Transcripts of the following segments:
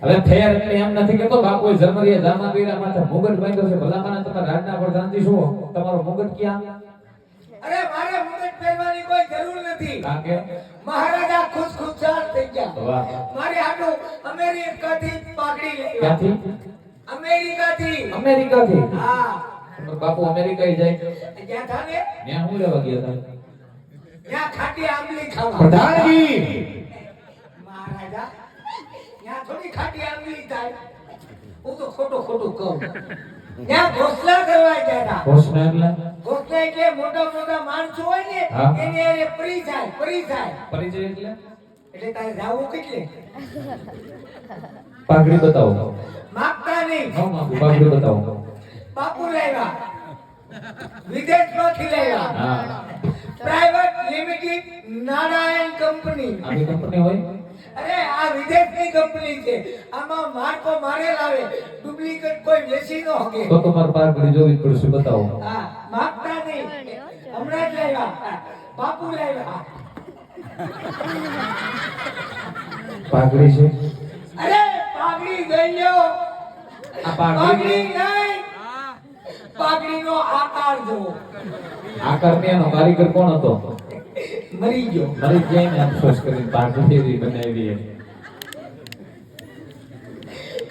હવે ફેર એટલે એમ નથી કેતો બાપુએ જમરીએ જામા પીરા માથે મુગટ બાંધ્યો છે ભલામાના તમારા રાજના પ્રધાનજી શું તમારો મુગટ ક્યાં? અરે મારે મુગટ પહેરવાની કોઈ જરૂર નથી. કારણ કે મહારાજા ખુશખુશાલ થઈ ગયા. વાહ. મારે આટલું અમેરિકાથી પાઘડી લઈ. ક્યાંથી? અમેરિકાથી. અમેરિકાથી? હા. તમારો બાપુ અમેરિકા જાય ક્યાં થાને? ત્યાં હું લેવા ગયા હતા? ત્યાં ખાટી આંબલી ખાવા. પ્રધાનજી મહારાજા ત્યાં થોડી ખાટી આંબલી થાય. હું તો ખોટું કહું. ત્યાં ઘોસલા કરવા ગયા હતા. ઘોષણા એટલે ઘોસલા એટલે મોટા માણસો હોય ને હા. એને પરિચય પરિચય એટલે એટલે તારે જાવું કેટલે પાઘડી બતાવો. માગતા નહીં. હા માગું પાઘડી બતાવો. બાપુ લાવ્યા વિદેશમાંથી લાવ્યા. હા પ્રાઇવેટ લિમિટેડ નારાયણ કંપની. આવી કંપની હોય? અરે આ વિદેશની કંપની છે. આમાં માર્કો મારેલ આવે. ડુપ્લિકેટ કોઈ વેચી ન શકે. તો તમારે પાઘડી જોવી પડશે બતાવો. હા માગતા નહીં. હમણાં જ લાવ્યા. બાપુ લાવ્યા. પાઘડી છે? અરે પાઘડી ગઈ લ્યો. આ પાઘડી પાઘડી નહીં. પાઘડીનો આકાર જો. આકાર ને એનો કારીગર કોણ હતો? મરી ગયો. મરી જાય ને અફસોસ કરીને પાઘડી એવી બનાવી એમ.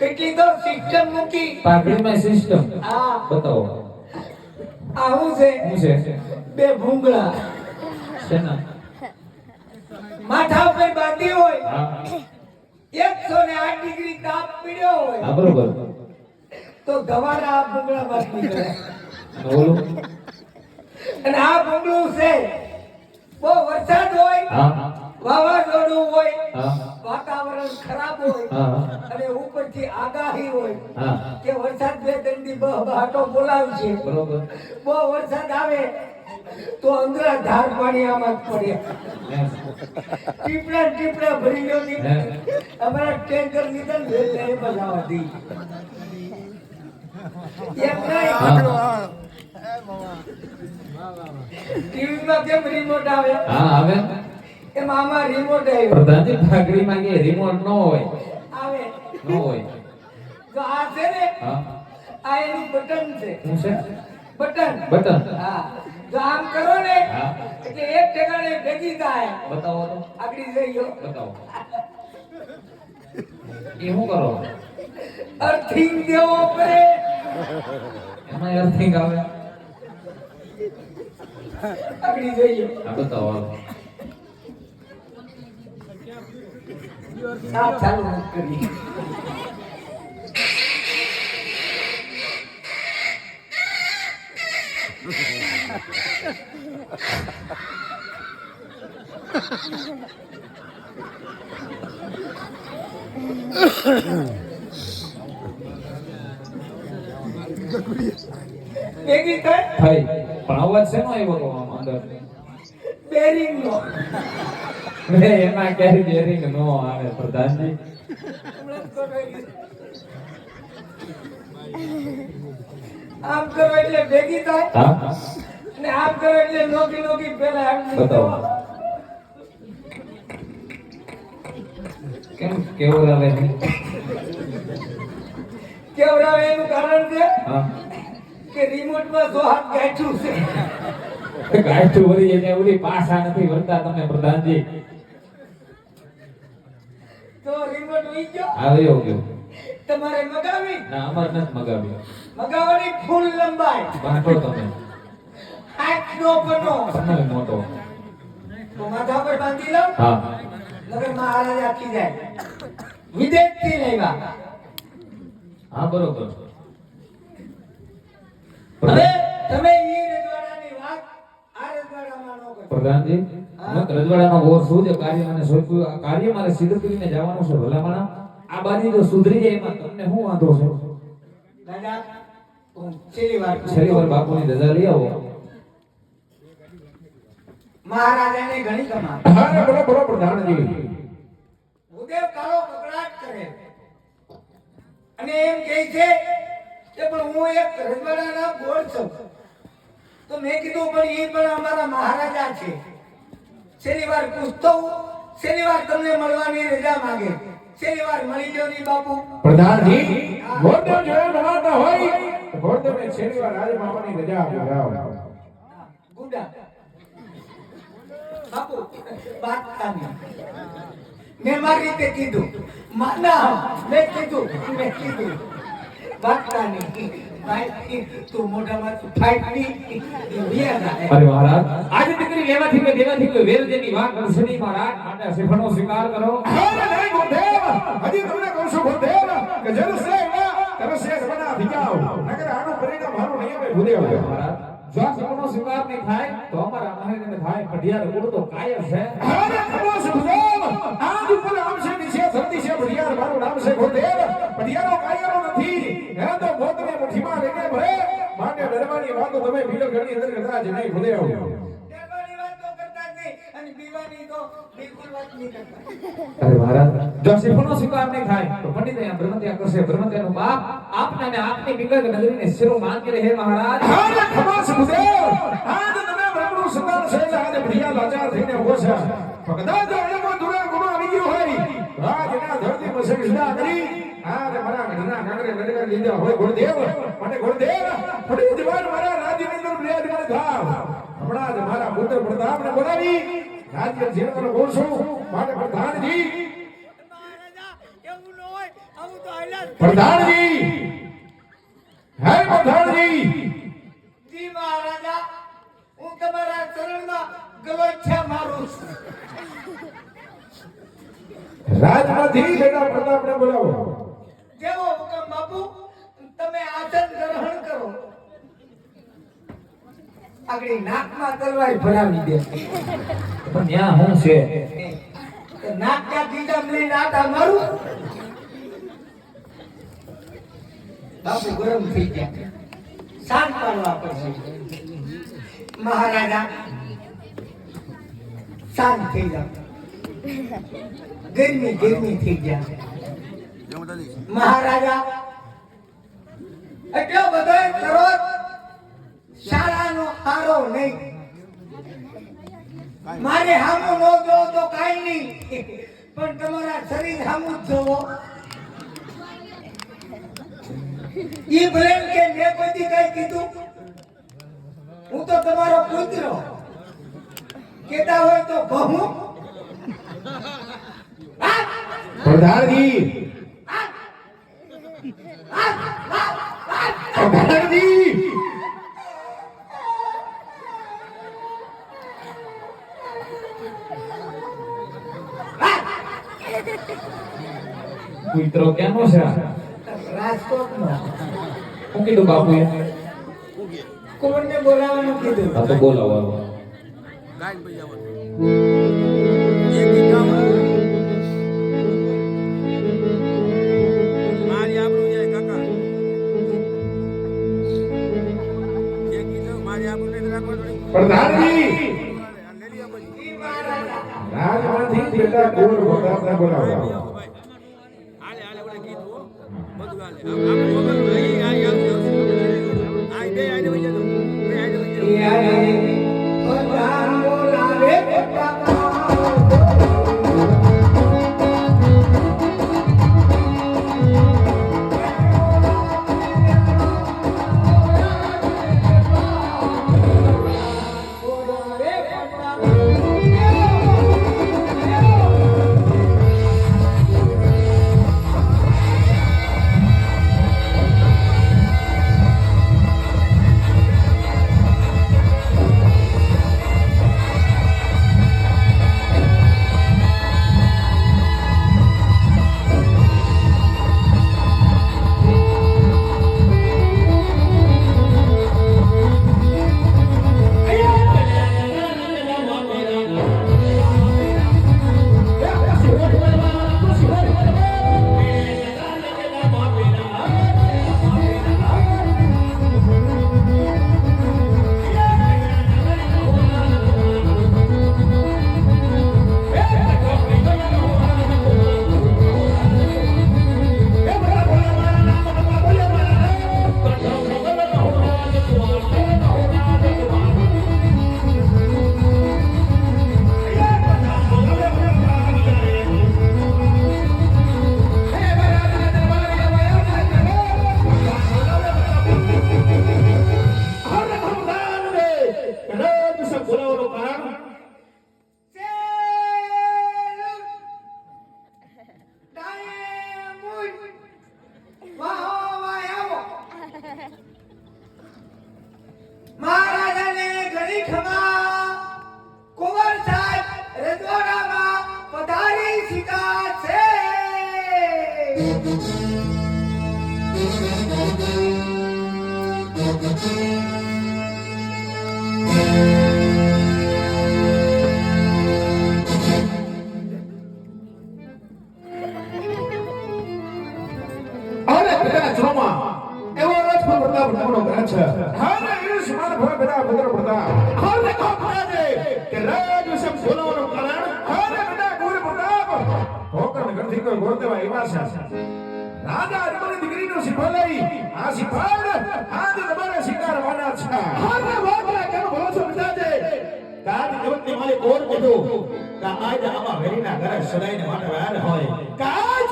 કેટલી તો સિસ્ટમ મૂકી. પાઘડીમાં સિસ્ટમ હા બતાવો. આવું છે. શું છે? બે ભૂંગળા શેના? માથા ઉપર બાંધી હોય. હા 108 ડિગ્રી તાપ પીડ્યો હોય હા બરોબર. તો ગવારા આ ભૂંગળા બહાર નીકળે. અને ઓલું? અને આ ભૂંગળું છે બહુ વરસાદ હોય, હા વાવાઝોડું હોય, હા વાતાવરણ ખરાબ હોય હા અને ઉપરથી આગાહી હોય હા કે વરસાદ બે દંડી બહાટો બોલાવશે. બરોબર. બહુ વરસાદ આવે તો અંદર ધાર પાણી આમાં જ પડે. ટીપડા ભરી ગયો ની અમારા ટેન્કર નીકળ ને એ બજાવા દી. એમ નહીં ટીવીમાં કેમ રિમોટ આવે હા આવે. એમ આમાં રિમોટ આવ્યો. પ્રધાનજી પાઘડી માં કે રિમોટ ન હોય? આવે ન હોય. તો આ છે ને હા આ એનું બટન છે. શું છે? બટન. બટન. હા જો આમ કરો ને હા એટલે એક ઠેકાણે ભેગી થાય. બતાવો તો. આગળ જઈ ગયો. બતાવો. એ શું કરો? અર્થિંગ દેવો પડે. એમાં અર્થિંગ આવે? આગળ જઈ ગયો. આ બતાવો. સાફ ચાલુ નથી કરી. ભેગી થાય થઈ પણ અવાજ શેનો આવ્યો તો આમ અંદર? બેરિંગ નો. એમાં ક્યારેય બેરિંગ નો આવે પ્રધાનજી. આમ કરો એટલે ભેગી થાય હા ને આમ કરો એટલે નોકી પેલા આમ બતાવો. કેમ કેવું આવે છે? કેવડાવે એનું કારણ છે હા કે રિમોટ માં જો હાથ ગાંઠ્યું છે. ગાંઠું વળી એને ઓલી પાછા નથી વળતા તમે પ્રધાનજી. તો રિમોટ ઉઈ ગયો. આવ્યો ગયો. તમારે મગાવી ના અમારે નથી મગાવ્યો. મગાવવાની ફૂલ લંબાઈ બાંધો તમે. 8 નો બનો સમય મોટો. તો માથા પર બાંધી લો. હા નગર મહારાજ આખી જાય. વિદેશ થી લાવ્યા. હા બરોબર. હવે તમે ઈ રજવાડાની વાત આ રજવાડામાં ન કરો. પ્રધાનજી મત રજવાડાનો ગોર શું છે? કાર્ય મને સોંપ્યું. આ કાર્ય મારે સિદ્ધ કરીને જવાનું છે. ભલામણા આ બાજી જો સુધરી જાય એમાં તમને શું વાંધો છે? દાદા હું છેલ્લી વાર છેલ્લી વાર બાપુની રજા લઈ આવો. મહારાજાને ઘણી કમાલ. હા બોલો બોલો પ્રધાનજી. ઉદેવ કાળો કકડાટ કરે અને એમ કહે છે કે પણ હું એક રજવાડાના ગોળ છું. તો મેં કીધું પણ એ પણ અમારા મહારાજા છે. છેલ્લી વાર પૂછતો હું, છેલ્લી વાર તમને મળવાની રજા માંગે. છેલ્લી વાર મળી ગયો ની બાપુ. પ્રધાનજી ગોરદેવ જોયા બનાવતા હોય તો ગોરદેવને છેલ્લી વાર રાજ મામાની રજા આપો. ગુડા બાપુ વાત કાની મેં મારી રીતે કીધું માના મેં કીધું વાત કાની ભાઈ તું મોઢામાં ફાઈટની વિયા અરે મહારાજ આજે દીકરી લેવાથી કે દેવાથી કોઈ વેર જેની વાત કરશે નહીં મહારાજ માટે શ્રીફળનો સ્વીકાર કરો. અરે નહીં ગોરદેવ, હજી તમને કહું છું ગોરદેવ કે જલસે તરસે બના થઈ જાઓ, નકર આનું પરિણામ હારું નહીં આવે ભૂદેવ. મહારાજ જો આ શ્રીફળનો સ્વીકાર નહીં થાય તો અમારા મહારાજને થાય પઢિયાર ઉડતો કાયર છે. અરે ખમોશ ભૂદેવ, આજ ઉપર આવશે નીચે ધરતી છે ભડિયાર, મારું નામ છે ગોરદેવ. ભડિયારો કાયરો નથી, હે તો મોતને મુઠ્ઠીમાં લઈને ભરે. માટે ડરવાની વાતો તમે ભીડો ઘરની અંદર કરતા જ નહીં ભૂદેવ. ડરવાની વાત તો કરતા જ નહીં અને બીવાની તો બિલકુલ વાત નહીં કરતા. અરે મહારાજ જો આ શ્રીફળનો સ્વીકાર નહીં થાય તો પંડિત અહીંયા બ્રહ્મત્યા કરશે. બ્રહ્મત્યાનો બાપ આપના અને આપની વિગત નગરીને શિરો માંગે રહે મહારાજ. અરે ખમોશ ભૂદેવ, આજ તમે બ્રહ્મનું સંતાન છે એટલે આજે ભડિયા લાચાર થઈને ઉભો છે. કદાચ જો એનો દુરા ગુનો આવી ગયો હોય, રાજના ધરતી મસે વિસડા કરી આરે મારા ઘરના કાંગરે લડકા લીધા હોય ગોરદેવ. માટે ગોરદેવ ફરી દીવાર મારા રાજ્યની અંદર બિરાજમાન થાવ. હમણાં જ મારા પુત્ર પ્રતાપને બોલાવી રાજ્ય જીરવાનો કહું છું. માટે પ્રધાનજી એવું ન હોય આવું તો હાલ્યા જ. પ્રધાનજી હે પ્રધાનજી જી મહારાજા હું તમારા ચરણમાં ગલોછા મારું છું. રાજમાંથી બેટા પ્રતાપને બોલાવો. જેવો હુકમ બાપુ તમે આસન ગ્રહણ કરો. આગળ નાકમાં તલવાર ભરાવી દે. પણ ત્યાં હું છે તો નાક ક્યાં દીધા લઈને આટા મારું. બાપુ ગરમ થઈ ગયા, શાંત પાડવા પડશે. મહારાજા શાંત થઈ જાઓ. ગરમી થઈ ગયા. મહારાજા એટલો બધો કરો શાળાનો હારો નહીં. મારે હામું ન જોવો તો કાંઈ નહીં, પણ તમારા શરીર હામું જ જોવો. ઈ ભલે કે મેં કોઈ કઈ કીધું, હું તો તમારો પુત્ર. કેતા હોય તો કહું. પ્રધાનજી પ્રધાનજી કુતરો કેનો છે આ? રાજકોટનો હું કીધું બાપુએ? કોણને બોલાવવાનું કીધું? આ તો બોલાવો. પ્રધાનજી ઈ મહારાજા રાજમાંથી બેટા ગોર પ્રતાપને બોલાવો. પ્રધાન બોલાવે પ્રતાપ. અરે બધા ચોમા એવો રાજપૂત પ્રતાપ નામનો ગ્રંથ છે. હારે ઈશ માન ભય બધા પુત્ર પ્રતાપ. હારે કો ફરાજે કે રાજ વિશે બોલવાનું કારણ હારે બધા ગુરુ પ્રતાપ. હોકર ગંધી કોઈ ગોરતેવા એવા છે. રાજા અરબની દીકરીનો સિપાહ લઈ આ સિપાહ આજ તમારે શિકારવાના છે. હારે વાગલા કેમ બોલો છો પિતાજે? કાજ જગતની માલિક કોર કીધું કે આજ આવા વેરીના ઘરે સદાયને માટે વાડ હોય. કાજ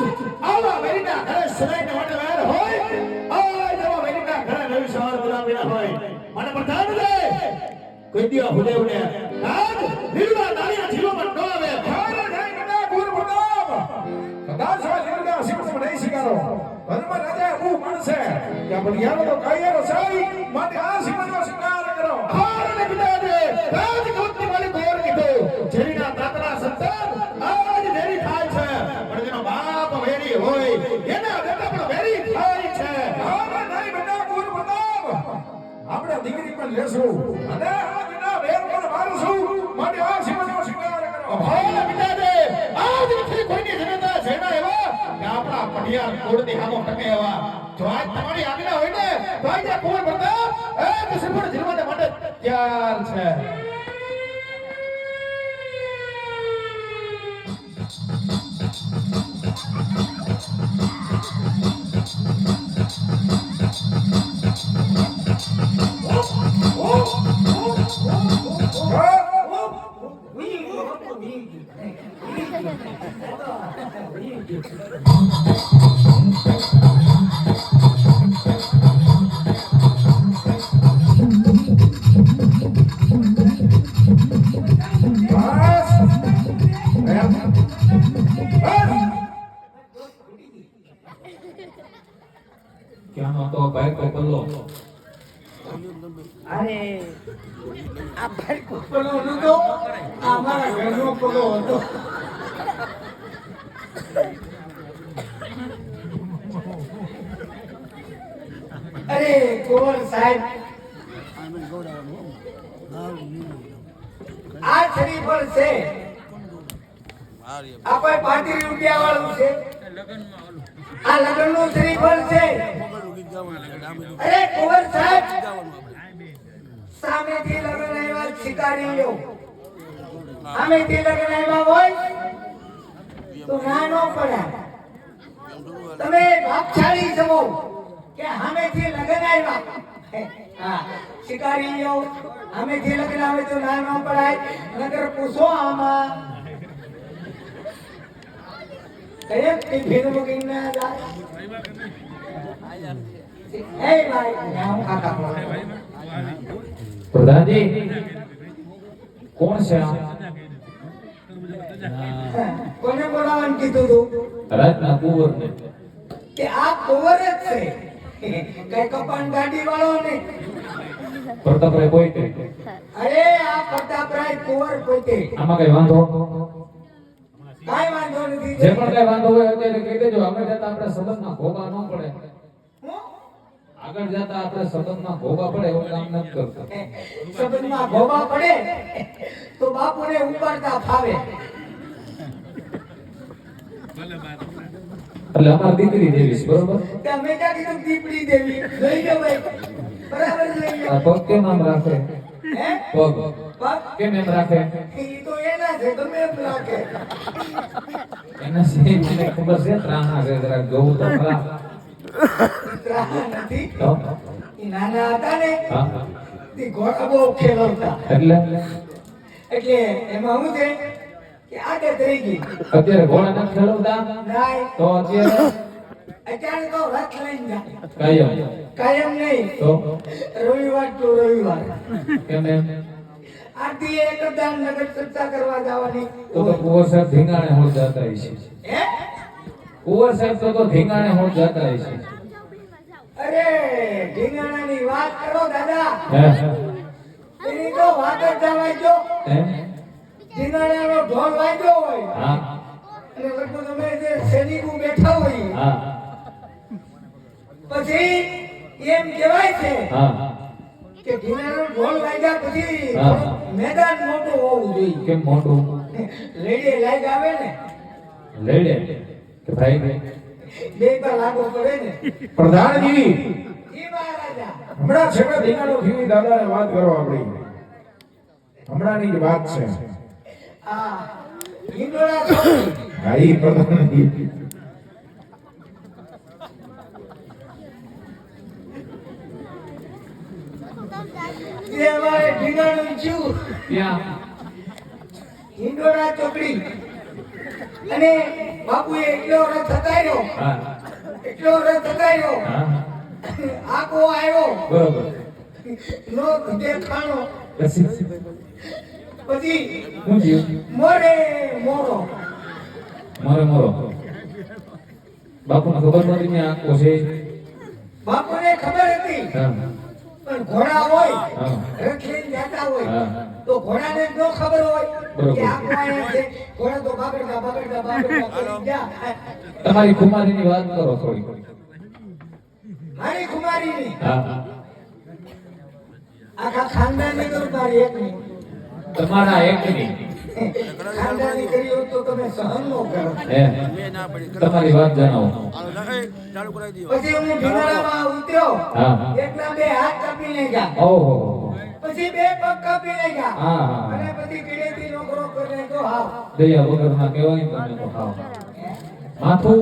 આવા વેરીના ઘરે સદાયને માટે વાડ હોય. આજ આવા વેરીના ઘરે નવી સવાર બોલાવેલા હોય. મને પ્રધાન લે કોઈ દિયા હુલે હુલે કાજ લીલા નાળિયા જીવમાં ડોળાવે. હારે નહીં કદા ગુર પ્રતાપ કદાચ આ લીલા સિકમ નહીં શિકારો. ધર્મ રાજા હું માણસે કે બળિયાનો તો કાયરો સાઈ માટે આ સિકમનો શિકાર કરો. હારે પિતાજે કાજ કોટની માલિક કોર કીધું જેરીના તાતરા સંતાન આજ વેરી થાય છે. પણ જેનો બાપ વેરી હોય એના બેટા પણ વેરી થાય છે. હારે નહીં બેટા ગુર પ્રતાપ આપણે દીકરી પણ લેશું અને આ વિના વેર પણ મારશું માટે આ સિકમનો શિકાર કરો. ભાઈ પિતાજે આજ નથી કોઈની જનતા જેના એવા કે આપણા પઢિયાર કોડની હામો ટકે એવા. જો આજ તમારી આજ્ઞા હોય ને તો આજે કોઈ પ્રતાપ એક સિપડ જીવવા માટે તૈયાર છે. ક્યાંનો તો ભાઈ તો પલ્લો અરે આ ભાઈ કોપલો નતો અમારા ઘરનો કોલો હતો. અરે કોર સાહેબ આ શ્રીફળ છે આ કોઈ 35 રૂપિયા વાળું છે. આ લગ્નનું શ્રીફળ છે. અરે કુંવર સાહેબ સામેથી લગ્ન આવ્યા શિકારી લો સામેથી લગ્ન આવ્યા હોય તો ના નો પડે. તમે ભાગશાળી છો કે સામેથી લગ્ન આવ્યા. હા શિકારી લો સામેથી લગ્ન આવે તો ના નો પડાય. નગર પૂછો આમાં કયા ટિફિન બુકિંગ ના જાય. હે ભાઈ હું કાકા પ્રધાનજી કોણ છે આ? કોને બોલાવવાનું કીધું તું? રાજના કુંવર ને. કે આ કુંવર જ છે કઈ કપાન ગાડી વાળો ને. પ્રતાપરાય કોઈ કે અરે આ પ્રતાપરાય કુંવર પોતે. આમાં કઈ વાંધો? કાઈ વાંધો નથી. જે પણ કઈ વાંધો હોય અત્યારે કહી દેજો. આગળ જતા આપણે સંબંધમાં ભોગા ન પડે. આગળ જતા આપણે સંબંધમાં ભોગા પડે એવું કામ નથી કરતા. સંબંધમાં ભોગા પડે તો બાપુને ઉપાડતા ફાવે. એટલે અમારી દીકરી દેવી છે બરોબર. તમે ક્યાં કીધું દીપડી દેવી? લઈ જાઓ ભાઈ બરાબર લઈ આ જાઓ. પગ કેમ આમ રાખે? હે પગ પગ કેમ એમ રાખે? ઈ તો એના છે તમે એમ રાખે. એના છે મને ખબર છે. ત્રાહા છે જરાક જોવું તો ખરા. ત્રાહા નથી. તો ઈ નાના હતા ને હા તે ઘોડા બહુ ખેલવતા. એટલે એટલે એમાં શું છે કે આદત રહી ગઈ. અત્યારે ઘોડા નથી ખેલવતા નાય તો અત્યારે અત્યારે તો રથ લઈને જાય. કાયમ કાયમ નહીં તો રવિવાર તો રવિવાર. કેમ એમ? આરતી એકદાન નગર ચર્ચા કરવા જવાની. તો કુંવર સાહેબ ધીંગાણે હોળ જતા હશે. હે કુંવર સાહેબ તો ધીંગાણે હોળ જતા હશે. અરે ઢીંગાણાની વાત કરો દાદા. હે એની તો વાત જ જવાય જો. હે ઢીંગાણાનો ઢોલ વાગ્યો હોય હા અને લગભગ અમે જે સૈનિકો બેઠા હોય હા પછી એમ કહેવાય છે હા કે ઢીનાનો ઢોલ વાગ્યા પછી હા. મેદાન મોટું હોવું જોઈએ. કેમ મોટું લેડીએ લાઈટ આવે ને લેડે કે ભાઈ બે પર લાગુ પડે ને પ્રધાનજી ઈ મહારાજા હમણાં છેલ્લા દિનાનો થયું દાદાને વાત કરો આપણી હમણાંની જ વાત છે આ હિંડોળા ચોકડી હા ઈ પ્રધાનજી જે અમારે ઢીંગાણું ઈચ્છ્યું ત્યાં હિંડોળા ચોકડી અને બાપુએ એટલો રથ થતાયો હા હા આખો આવ્યો બરોબર નો દેખાણો પછી પછી હું જીવ મોરે મોરો મારે મારો બાપુને ખબર નહોતી ને આખો છે બાપુને ખબર હતી હા પણ ઘોડા હોય હા. રથ લઈને જતા હોય હા. તો ઘોડાને ન ખબર હોય બરોબર. કે આખો આયા છે ઘોડા તો બાગડતા કરી જા તમારી કુમારીની વાત કરો થોડી મારી કુમારીની હા આખા ખાનદાનની કરું તારી એકની તમારા એકની ખાનદાની કરી હોત તો તમે સહન ન કરો હે તમારી વાત જણાવો પછી હું ઢીંગાણામાં ઉતર્યો હા. એકના બે હાથ કાપી નાખ્યા ઓહો પછી બે પગ કાપી નાખ્યા હા, હા. અને પછી કીડેથી નોકરો કરી નાખ્યો હાવ દયા વગરના કહેવાય ને તમે તો ખાવ માથું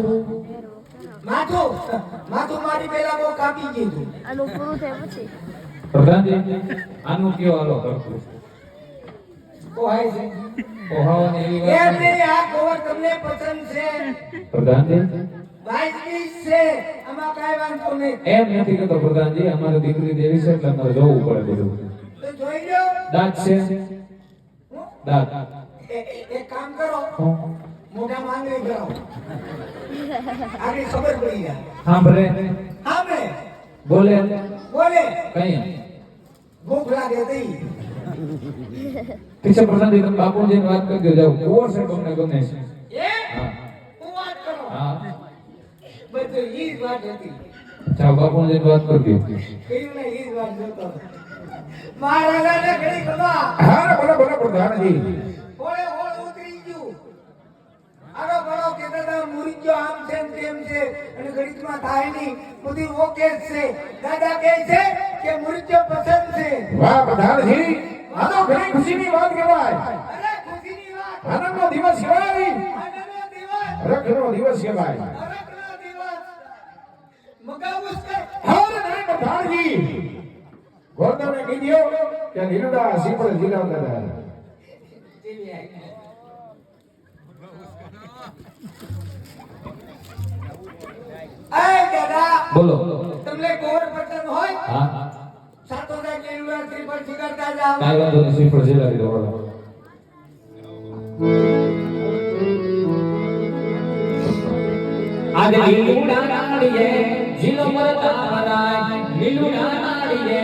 માથું મારી પેલા બહુ કાપી દીધું આનું પૂરું થાય પછી પ્રધાનજી આનું કયો હાલો કરતું કોહાય છે ઓહાવાની એવી વાત એમ નથી. નહીં આ કવર તમને પસંદ છે પ્રધાનજી વાજબી છે આમાં કાંઈ વાંધો નહીં એમ નથી કહેતો પ્રધાનજી અમારી દીકરી દેવી છે એટલે અમારે જોવું પડે બધું તો જોઈ લો દાંત છે દાંત એક કામ કરો હું? મોઢા માંગણી કરો આગળ ખબર પડી જાય સાંભળે સાંભળે બોલે બોલે કઈ ભૂખ લાગે તઈ ઠીક છે પ્રધાનજી તમે બાપુજીની વાત કરી દો જાઓ કુંવર છે તમને ગમે છે એ હા હું વાત કરો હા બધું ઈ જ વાત હતી જાઓ બાપુજીની વાત કરી દો કયું ને ઈ જ વાત જોતો મહારાજાને ઘડી ખબર હા બોલો બોલો પ્રધાનજી ઓળે ઓળ ઉતરી ગયું આરો બળો કે દાદા મુરી ગયો આમ છે ને તેમ છે અને ઘડીકમાં થાય નહીં બધી ઓકે જ છે દાદા કહે છે કે મુરી ગયો પસંદ છે વાહ પ્રધાનજી આ તો ઘણી ખુશીની વાત કહેવાય અરે ખુશીની વાત આનંદનો દિવસ કહેવાય આનંદનો દિવસ રખનો દિવસ કહેવાય હરખનો દિવસ મગાવું છે હા નહીં પ્રધાનજી ગોરધને કીધું કે લીલુડા સીપળ જીલાવતા હતા આય દાદા બોલો તમને ગોળ પસંદ હોય હા સાતો જાય કે યુનિવર્સિટી પર શીખરતા જાવ કાંઈ વાંધો નહીં શ્રીફળ જિલ્લાની દોડો આજ લીલુડા નાળીએ જીલો મરતા રાય લીલુડા નાળીએ